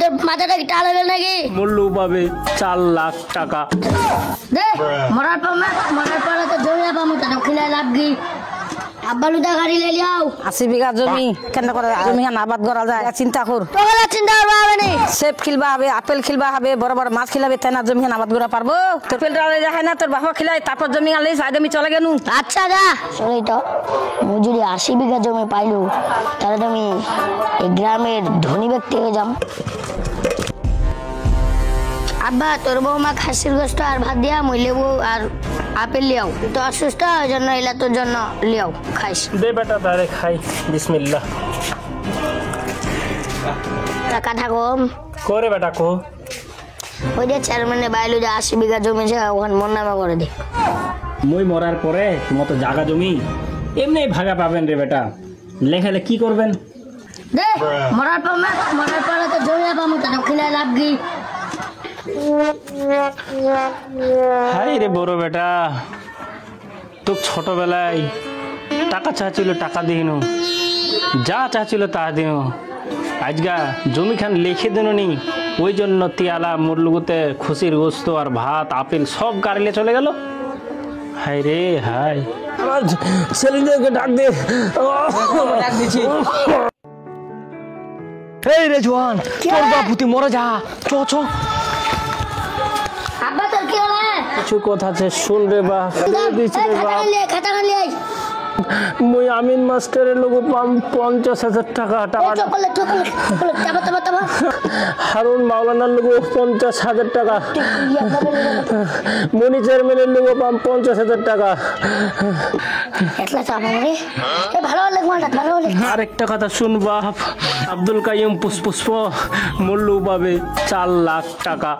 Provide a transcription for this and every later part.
তোর মাথাটা কি টাল হইবে নাকি? মূল্য পাবে 4 লাখ টাকা। দে মরার পর তো জমিয়া পামু তো খিলাই লাভ কি? আব্বালুদা গাড়ি লে লিয়াও। 80 বিঘা জমি কেন করে জমি খান আবাদ করা যায় চিন্তা কর। তোলা চিন্তা করবা হবে নি। সেব খিলবা হবে, আপেল খিলবা হবে, বড় বড় মাছ খিলাবে, তাই না জমি খান আবাদ করা পারবো? তোর পেল রালে যায় না তোর বাবা খিলাই তারপর জমি আনলে সাইডে চলে গেনু। আচ্ছা যা শুনি তো মজুরি 80 বিঘা জমি পাইলো তাহলে তুমি এই গ্রামের ধনী ব্যক্তি হয়ে যাম। আব্বা তোর বৌমা খাসির গোস্ত আর ভাত দিয়া মই লেবু আর আপেল লিয়াও। তো অসুস্থ ওই জন্য এলা তোর জন্য লিয়াও খাইস। দে বেটা তারে খাই। বিসমিল্লাহ। টাকা থাকুম করে বেটা কো। ওই যে চেয়ারম্যানে বাইলো যে 80 বিঘা জমি আছে ওখানে মোর নামে করে দে। মই মরার পরে তোমার তো জায়গা জমি এমনি ভাগা পাবেন রে বেটা। লেখালে কি করবেন? দে মরার পর তো জমিয়া পামু তো খিলাই লাভ কি? হাই রে বড় বেটা, তো ছোটবেলায় টাকা চাচ্ছিল টাকা দিন, যা চাচ্ছিল তা দিন। আজকা জমি খান লিখে দিন নি, ওই জন্য তিয়ালা মুরলুগুতে খুশির গোস্ত আর ভাত আপেল সব গাড়িলে চলে গেল। হাই রে হাই, ছেলেদেরকে ডাক দে। ডাক দিচ্ছি। এই রে জোয়ান, তোর বাপুতি মরে যা, চ চ। আব্বা তোর কি হলো? কিছু কথা আছে শুন রে বাপ। খাতা খান লিয়ে মুই আমিন মাস্টারের লোক পাম 50,000 টাকা। হারুন মাওলানার লোক 50,000 টাকা। মনি চেয়ারম্যানের লোক পাম 50,000 টাকা। আরেকটা কথা শুন বাপ, আব্দুল কাইম পুষ্প মূল্য পাবে 4 লাখ টাকা।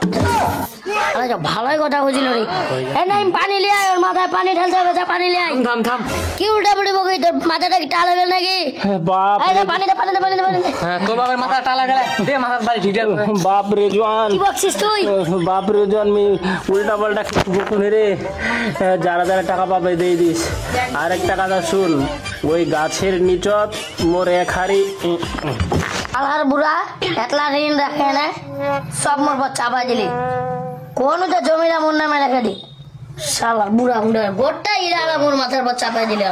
ভালোই কথা বুঝিল রে। পানি লিয়ে ওর মাথায় পানি ঢালতে হবে। পানি লিয়ে থাম থাম। কি উল্টা পুড়ি বকি তোর মাথাটা কি টাল হইবে নাকি? বাপ পানি দে। তোর বাবার মাথা টালা গেলে দে মাথার বাড়ি ঠিক আছে। বাপ রে জোয়ান, কি বকছিস তুই? বাপ রে জোয়ান, মি উল্টা পাল্টা বকুন রে। যারা যারা টাকা পাবে দিয়ে দিস। আরেকটা কথা শুন, ওই গাছের নিচত মোর এক হাড়ি আলহার বুড়া এতলা ঋণ রাখে না, সব মোর পর চাপা দিলি। কোন তো জমিটা মোর নামে রেখে দি। শালা বুড়া গোটা ইরা মোর মাথার পর চাপাই দিলে।